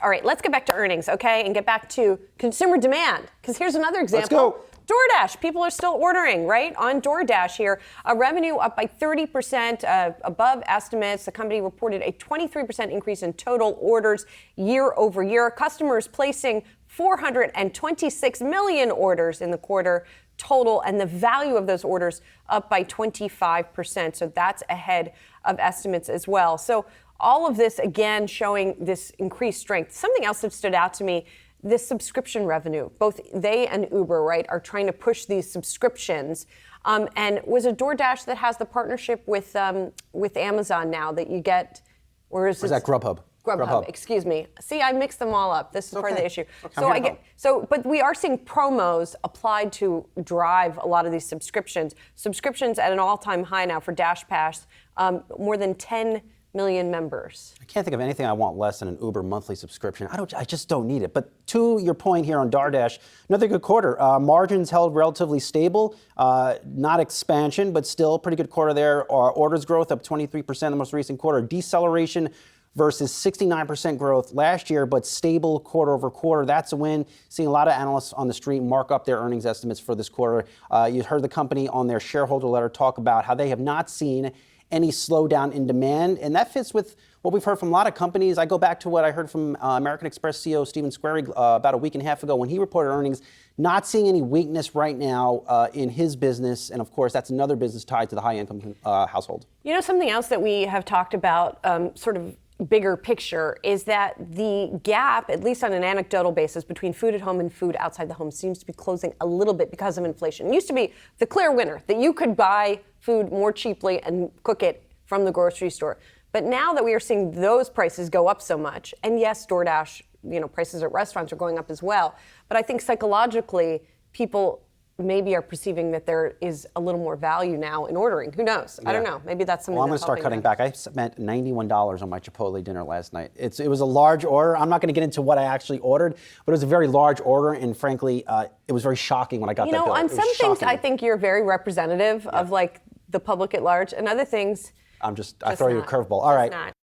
All right, let's get back to earnings, okay, and get back to consumer demand. Because here's another example. Let's go. DoorDash, people are still ordering, right? On DoorDash here, revenue up by 30% above estimates. The company reported a 23% increase in total orders year over year. Customers placing 426 million orders in the quarter total, and the value of those orders up by 25%. So that's ahead of estimates as well. So all of this, again, showing this increased strength. Something else that stood out to me, this subscription revenue. Both they and Uber, right, are trying to push these subscriptions. And was it DoorDash that has the partnership with Amazon now that you get, or is that Grubhub? Grubhub, excuse me. See, I mixed them all up. This is part of the issue. Okay. But we are seeing promos applied to drive a lot of these subscriptions. Subscriptions at an all-time high now for Dash Pass, more than 10 million members. I can't think of anything I want less than an Uber monthly subscription. I just don't need it. But to your point here on DoorDash, another good quarter. Margins held relatively stable, not expansion, but still pretty good quarter there. Orders growth up 23% in the most recent quarter. Deceleration versus 69% growth last year, but stable quarter over quarter. That's a win. Seeing a lot of analysts on the street mark up their earnings estimates for this quarter. You heard the company on their shareholder letter talk about how they have not seen any slowdown in demand, and that fits with what we've heard from a lot of companies. I go back to what I heard from American Express CEO Stephen Squeri about a week and a half ago when he reported earnings, not seeing any weakness right now in his business, and of course that's another business tied to the high-income household. You know, something else that we have talked about, sort of bigger picture, is that the gap, at least on an anecdotal basis, between food at home and food outside the home seems to be closing a little bit because of inflation. It used to be the clear winner, that you could buy food more cheaply and cook it from the grocery store. But now that we are seeing those prices go up so much, and yes, DoorDash, prices at restaurants are going up as well, but I think psychologically people maybe are perceiving that there is a little more value now in ordering. Who knows? Yeah. I don't know. Maybe that's something. Well, I'm going to start cutting back. I spent $91 on my Chipotle dinner last night. It was a large order. I'm not going to get into what I actually ordered, but it was a very large order, and frankly, it was very shocking when I got that bill. On some things, I think you're very representative of like the public at large, and other things, I throw you a curveball. All right. Not.